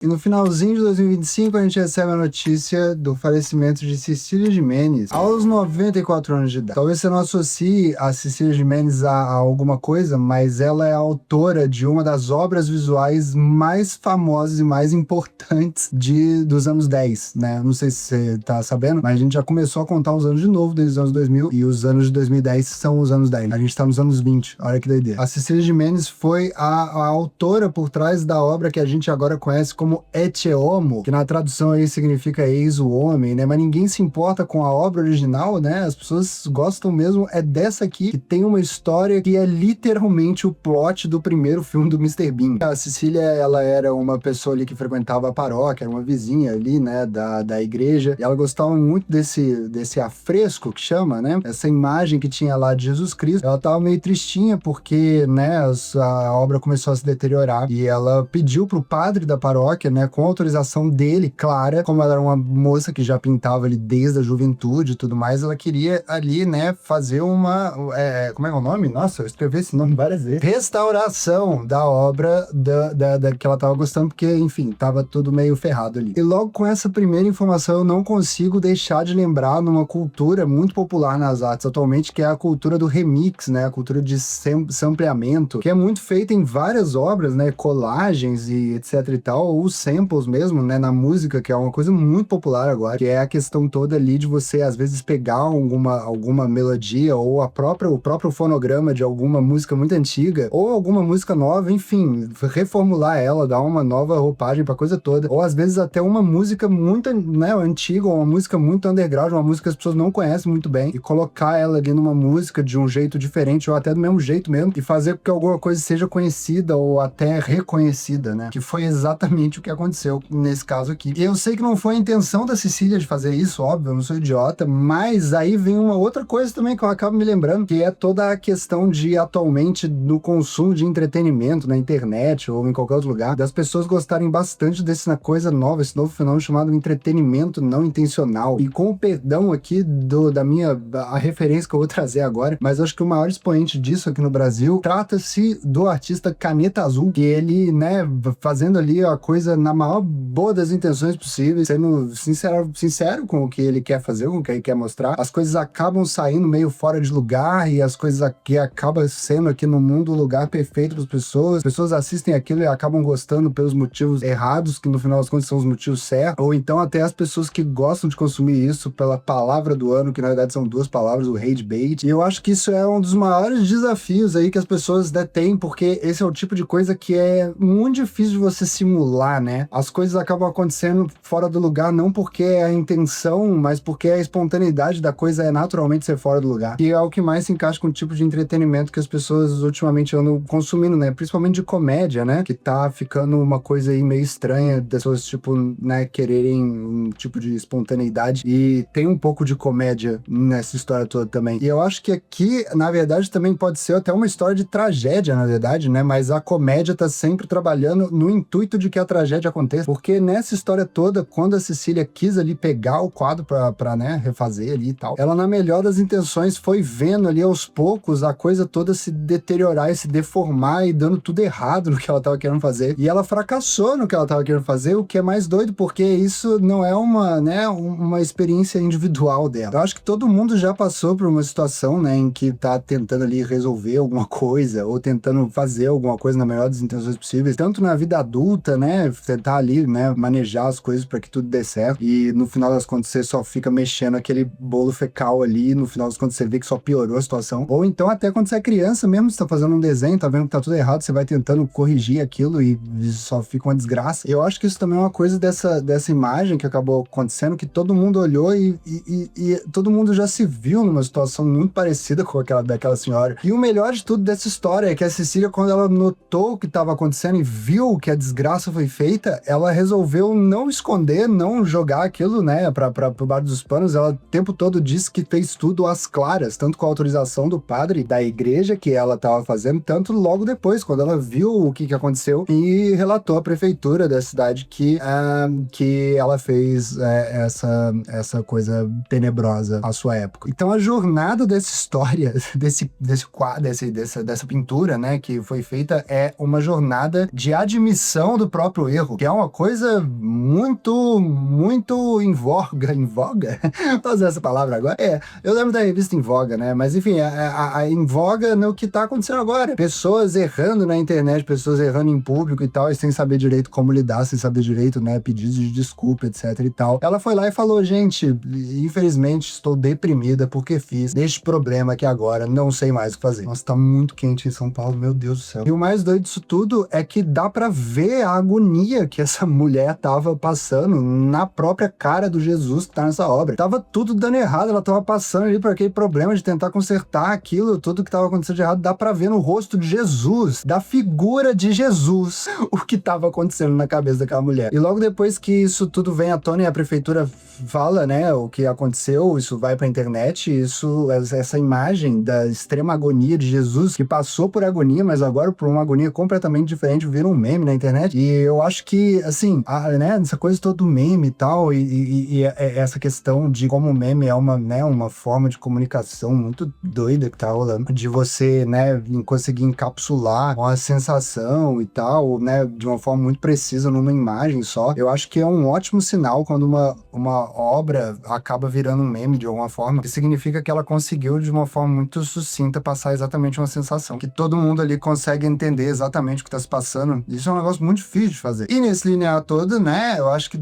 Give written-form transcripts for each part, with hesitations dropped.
E no finalzinho de 2025 a gente recebe a notícia do falecimento de Cecília Gimenez aos 94 anos de idade. Talvez você não associe a Cecília Gimenez a alguma coisa, mas ela é a autora de uma das obras visuais mais famosas e mais importantes dos anos 10, né? Não sei se você tá sabendo, mas a gente já começou a contar os anos de novo desde os anos 2000 e os anos de 2010 são os anos 10. A gente tá nos anos 20, olha que doideira. A Cecília Gimenez foi a autora por trás da obra que a gente agora conhece como Ecce Homo, que na tradução aí significa eis o homem, né? Mas ninguém se importa com a obra original, né? As pessoas gostam mesmo é dessa aqui, que tem uma história que é literalmente o plot do primeiro filme do Mr. Bean. A Cecília, ela era uma pessoa ali que frequentava a paróquia, era uma vizinha ali, né, da igreja, e ela gostava muito desse afresco que chama, né? Essa imagem que tinha lá de Jesus Cristo. Ela tava meio tristinha porque, né, a obra começou a se deteriorar e ela pediu pro padre da paróquia, né, com a autorização dele, clara, como ela era uma moça que já pintava ali desde a juventude e tudo mais, ela queria ali, né, fazer uma, como é que é o nome? Nossa, eu escrevi esse nome várias vezes. Restauração da obra da que ela tava gostando, porque, enfim, tava tudo meio ferrado ali. E logo com essa primeira informação, eu não consigo deixar de lembrar numa cultura muito popular nas artes atualmente, que é a cultura do remix, né, a cultura de sampleamento, que é muito feita em várias obras, né, colagens e etc e tal, ou samples mesmo, né, na música, que é uma coisa muito popular agora, que é a questão toda ali de você, às vezes, pegar alguma melodia, ou o próprio fonograma de alguma música muito antiga, ou alguma música nova, enfim, reformular ela, dar uma nova roupagem pra coisa toda, ou às vezes até uma música muito, né, antiga, ou uma música muito underground, uma música que as pessoas não conhecem muito bem, e colocar ela ali numa música de um jeito diferente, ou até do mesmo jeito mesmo, e fazer com que alguma coisa seja conhecida, ou até reconhecida, né, que foi exatamente o que aconteceu nesse caso aqui. E eu sei que não foi a intenção da Cecília de fazer isso, óbvio, eu não sou idiota, mas aí vem uma outra coisa também que eu acabo me lembrando, que é toda a questão de, atualmente, no consumo de entretenimento na internet ou em qualquer outro lugar, das pessoas gostarem bastante dessa coisa nova, esse novo fenômeno chamado entretenimento não intencional. E com o perdão aqui a referência que eu vou trazer agora, mas acho que o maior expoente disso aqui no Brasil trata-se do artista Caneta Azul, que ele, né, fazendo ali a coisa na maior boa das intenções possíveis, sendo sincero com o que ele quer fazer, com o que ele quer mostrar, as coisas acabam saindo meio fora de lugar e as coisas aqui acabam sendo aqui no mundo o lugar perfeito para as pessoas assistem aquilo e acabam gostando pelos motivos errados, que no final das contas são os motivos certos, ou então até as pessoas que gostam de consumir isso pela palavra do ano, que na verdade são duas palavras, o hate bait, e eu acho que isso é um dos maiores desafios aí que as pessoas têm, porque esse é o tipo de coisa que é muito difícil de você simular, né? As coisas acabam acontecendo fora do lugar, não porque é a intenção, mas porque a espontaneidade da coisa é naturalmente ser fora do lugar. E é o que mais se encaixa com o tipo de entretenimento que as pessoas ultimamente andam consumindo, né? Principalmente de comédia, né? Que tá ficando uma coisa aí meio estranha, das pessoas, tipo, né, quererem um tipo de espontaneidade. E tem um pouco de comédia nessa história toda também. E eu acho que aqui, na verdade, também pode ser até uma história de tragédia, na verdade, né? Mas a comédia tá sempre trabalhando no intuito de que a tragédia aconteça, porque nessa história toda, quando a Cecília quis ali pegar o quadro pra né, refazer ali e tal, ela, na melhor das intenções, foi vendo ali aos poucos a coisa toda se deteriorar e se deformar e dando tudo errado no que ela tava querendo fazer, e ela fracassou no que ela tava querendo fazer, o que é mais doido, porque isso não é uma experiência individual dela. Eu acho que todo mundo já passou por uma situação, né, em que tá tentando ali resolver alguma coisa, ou tentando fazer alguma coisa na melhor das intenções possíveis, tanto na vida adulta, né, tentar ali, né, manejar as coisas para que tudo dê certo, e no final das contas você só fica mexendo aquele bolo fecal ali, no final das contas você vê que só piorou a situação, ou então até quando você é criança mesmo, você tá fazendo um desenho, tá vendo que tá tudo errado, você vai tentando corrigir aquilo e só fica uma desgraça. Eu acho que isso também é uma coisa dessa imagem que acabou acontecendo, que todo mundo olhou e todo mundo já se viu numa situação muito parecida com aquela daquela senhora. E o melhor de tudo dessa história é que a Cecília, quando ela notou o que estava acontecendo e viu que a desgraça foi feita, ela resolveu não esconder, não jogar aquilo, né, pro bar dos panos. Ela o tempo todo disse que fez tudo às claras, tanto com a autorização do padre da igreja que ela estava fazendo, tanto logo depois, quando ela viu o que aconteceu e relatou à prefeitura da cidade que ela fez essa coisa tenebrosa à sua época. Então a jornada dessa história, desse quadro, dessa pintura, né, que foi feita, é uma jornada de admissão do próprio erro, que é uma coisa muito em voga, em voga? Vou usar essa palavra agora. Eu lembro da revista Em Voga, né? Mas enfim, a Em Voga no que tá acontecendo agora. Pessoas errando na internet, pessoas errando em público e tal, e sem saber direito como lidar, sem saber direito, né? Pedidos de desculpa, etc e tal. Ela foi lá e falou, gente, infelizmente estou deprimida porque fiz deste problema que agora não sei mais o que fazer. Nossa, tá muito quente em São Paulo, meu Deus do céu. E o mais doido disso tudo é que dá pra ver a agonia que essa mulher tava passando na própria cara do Jesus que tá nessa obra. Tava tudo dando errado, ela tava passando ali por aquele problema de tentar consertar aquilo, tudo que tava acontecendo de errado, dá pra ver no rosto de Jesus, da figura de Jesus, o que tava acontecendo na cabeça daquela mulher. E logo depois que isso tudo vem à tona e a prefeitura fala, né, o que aconteceu, isso vai pra internet, essa imagem da extrema agonia de Jesus, que passou por agonia, mas agora por uma agonia completamente diferente, vira um meme na internet. E eu acho que, assim, né, essa coisa toda do meme e tal, e essa questão de como o meme é uma forma de comunicação muito doida que tá rolando, de você, né, conseguir encapsular uma sensação e tal, né, de uma forma muito precisa numa imagem só. Eu acho que é um ótimo sinal quando uma obra acaba virando um meme de alguma forma, que significa que ela conseguiu de uma forma muito sucinta passar exatamente uma sensação, que todo mundo ali consegue entender exatamente o que tá se passando. Isso é um negócio muito difícil de fazer. E nesse linear todo, né, eu acho que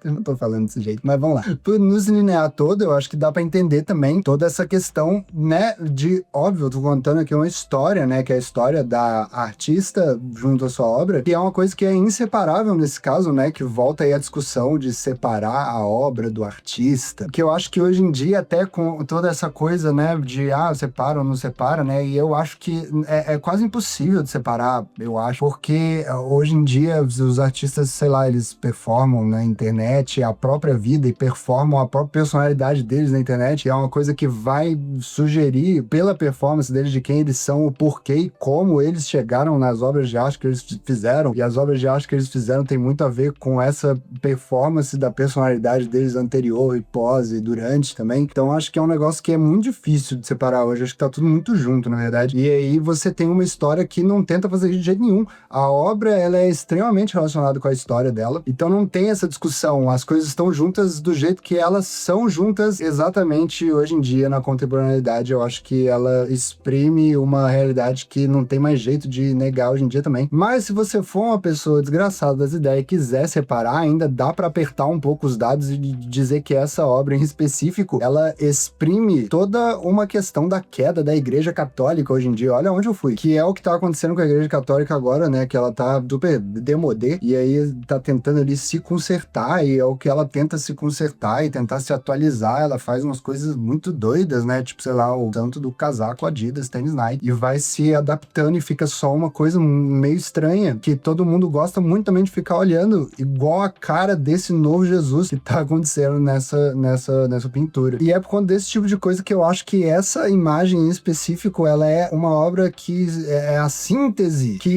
eu não tô falando desse jeito, mas vamos lá. Nesse linear todo, eu acho que dá pra entender também toda essa questão, né, de, óbvio, eu tô contando aqui uma história, né, que é a história da artista junto à sua obra, que é uma coisa que é inseparável nesse caso, né, que volta aí a discussão de separar a obra do artista, que eu acho que hoje em dia, até com toda essa coisa, né, de, separa ou não separa, né, e eu acho que é quase impossível de separar, eu acho, porque hoje em dia os artistas, sei lá, eles performam na internet a própria vida e performam a própria personalidade deles na internet, e é uma coisa que vai sugerir pela performance deles de quem eles são, o porquê e como eles chegaram nas obras de arte que eles fizeram, e as obras de arte que eles fizeram tem muito a ver com essa performance da personalidade deles anterior e pós e durante também. Então acho que é um negócio que é muito difícil de separar hoje, acho que tá tudo muito junto, na verdade. E aí você tem uma história que não tenta fazer isso de jeito nenhum. A obra, ela é extremamente relacionada com a história dela, então não tem essa discussão, as coisas estão juntas do jeito que elas são juntas exatamente hoje em dia na contemporaneidade. Eu acho que ela exprime uma realidade que não tem mais jeito de negar hoje em dia também. Mas se você for uma pessoa desgraçada das ideias e quiser separar, ainda dá pra apertar um pouco os dados e dizer que essa obra em específico, ela exprime toda uma questão da queda da Igreja Católica hoje em dia. Olha onde eu fui. Que é o que tá acontecendo com a Igreja Católica agora, né? Que ela tá super demodê e aí tá tentando ali se consertar, e é o que ela tenta se consertar e tentar se atualizar. Ela faz umas coisas muito doidas, né? Tipo, sei lá, o tanto do casaco Adidas, tênis Nike, e vai se adaptando e fica só uma coisa meio estranha, que todo mundo gosta muito também de ficar olhando igual a cara desse novo Jesus que tá acontecendo nessa pintura. E é por conta desse tipo de coisa que eu acho que essa imagem em específico, ela é uma obra que é a síntese, que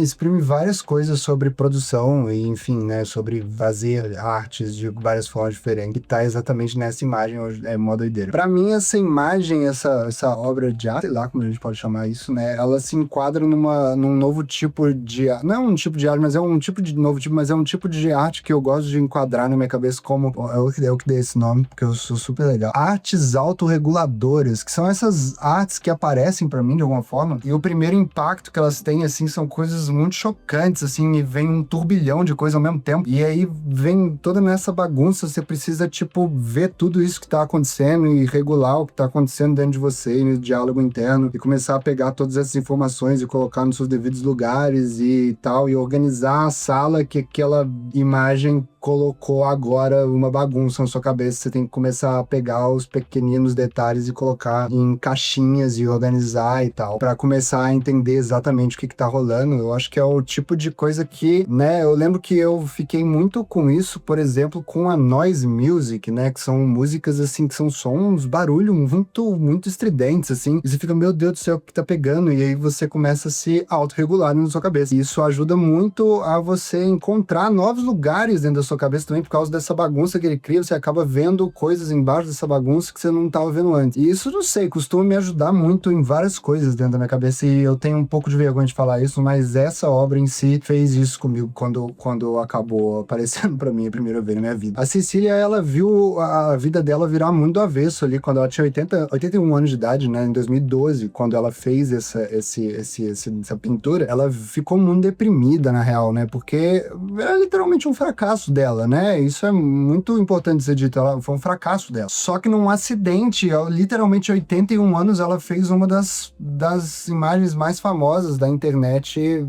exprime várias coisas sobre produção e, enfim, né, sobre fazer artes de várias formas diferentes, que tá exatamente nessa imagem, é mó doideira. Pra mim, essa imagem, essa obra de arte, sei lá como a gente pode chamar isso, né, ela se enquadra num novo tipo de, não é um tipo de arte, mas é um tipo de novo tipo, mas é um tipo de arte que eu gosto de enquadrar na minha cabeça como, eu que dei esse nome, porque eu sou super legal, artes autorreguladoras, que são essas artes que aparecem pra mim de alguma forma, e o primeiro impacto que elas têm, assim, são coisas muito chocantes, assim, e vem um turbilhão de coisas ao mesmo tempo, e aí vem toda nessa bagunça, você precisa, tipo, ver tudo isso que tá acontecendo e regular o que tá acontecendo dentro de você, e no diálogo interno, e começar a pegar todas essas informações e colocar nos seus devidos lugares e tal, e organizar a sala que aquela imagem colocou agora uma bagunça na sua cabeça. Você tem que começar a pegar os pequeninos detalhes e colocar em caixinhas e organizar e tal, pra começar a entender exatamente o que tá rolando. Eu acho que é o tipo de coisa que, né, eu lembro que eu fiquei muito com isso, por exemplo, com a noise music, né, que são músicas, assim, que são sons, barulho muito estridentes, assim, e você fica, meu Deus do céu, o que tá pegando? E aí você começa a se autorregular na sua cabeça. E isso ajuda muito a você encontrar novos lugares dentro da sua sua cabeça também por causa dessa bagunça que ele cria, você acaba vendo coisas embaixo dessa bagunça que você não tava vendo antes. E isso, não sei, costuma me ajudar muito em várias coisas dentro da minha cabeça, e eu tenho um pouco de vergonha de falar isso, mas essa obra em si fez isso comigo quando acabou aparecendo pra mim a primeira vez na minha vida. A Cecília, ela viu a vida dela virar muito do avesso ali, quando ela tinha 81 anos de idade, né, em 2012, quando ela fez essa pintura, ela ficou muito deprimida, na real, né, porque era literalmente um fracasso dela, né, isso é muito importante ser dito, foi um fracasso dela. Só que num acidente, literalmente 81 anos, ela fez uma das imagens mais famosas da internet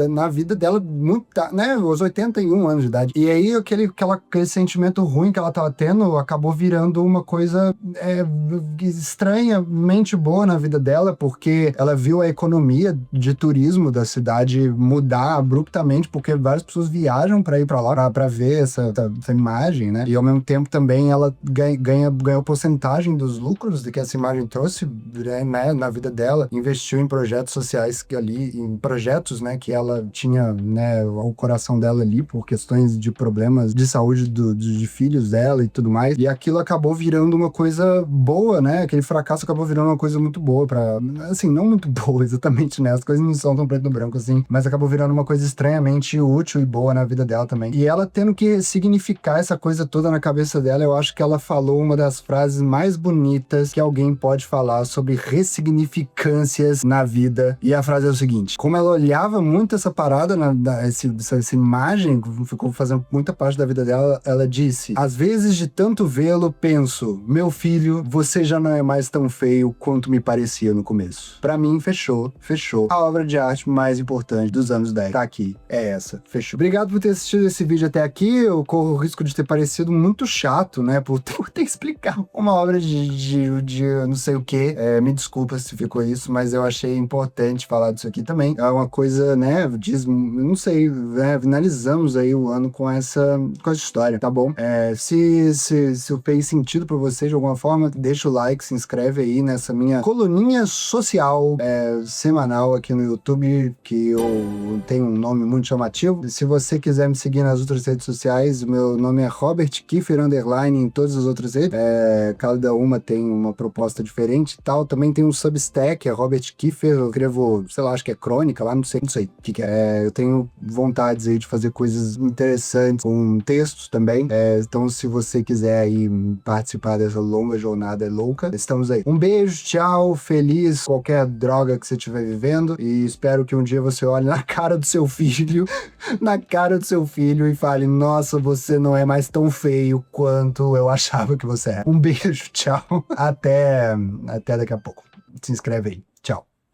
na vida dela, muito, né, aos 81 anos de idade. E aí aquele sentimento ruim que ela tava tendo acabou virando uma coisa estranhamente boa na vida dela, porque ela viu a economia de turismo da cidade mudar abruptamente, porque várias pessoas viajam para ir para lá para ver essa imagem, né? E ao mesmo tempo também ela ganhou porcentagem dos lucros de que essa imagem trouxe, né, na vida dela, investiu em projetos sociais em projetos, né, que ela tinha, né, o coração dela ali por questões de problemas de saúde de filhos dela e tudo mais, e aquilo acabou virando uma coisa boa, né, aquele fracasso acabou virando uma coisa muito boa assim, não muito boa exatamente, né, as coisas não são tão preto no branco assim, mas acabou virando uma coisa estranhamente útil e boa na vida dela também. E ela tendo que significar essa coisa toda na cabeça dela, eu acho que ela falou uma das frases mais bonitas que alguém pode falar sobre ressignificâncias na vida, e a frase é o seguinte: como ela olhava muito essa parada, essa imagem, ficou fazendo muita parte da vida dela, ela disse: às vezes de tanto vê-lo, penso, meu filho, você já não é mais tão feio quanto me parecia no começo. Pra mim, fechou. A obra de arte mais importante dos anos 10 tá aqui, é essa, fechou. Obrigado por ter assistido esse vídeo até aqui. Eu corro o risco de ter parecido muito chato, né, por ter explicado uma obra de não sei o que. Me desculpa se ficou isso, mas eu achei importante falar disso aqui também. É uma coisa, né, não sei, finalizamos aí o ano com essa história, tá bom? Se fez sentido pra vocês de alguma forma, deixa o like, se inscreve aí nessa minha coluninha social semanal aqui no YouTube, que eu tenho um nome muito chamativo. Se você quiser me seguir nas outras redes sociais, meu nome é Robert Kiefer _, em todas as outras redes. Cada uma tem uma proposta diferente e tal. Também tem um Substack, é Robert Kiefer. Eu escrevo, sei lá, acho que é crônica lá, não sei o que é. Eu tenho vontades aí de fazer coisas interessantes com textos também. Então, se você quiser aí participar dessa longa jornada louca, estamos aí. Um beijo, tchau, feliz qualquer droga que você estiver vivendo, e espero que um dia você olhe na cara do seu filho, e fale: nossa, você não é mais tão feio quanto eu achava que você era. Um beijo, tchau, até daqui a pouco. Se inscreve aí. Tchau.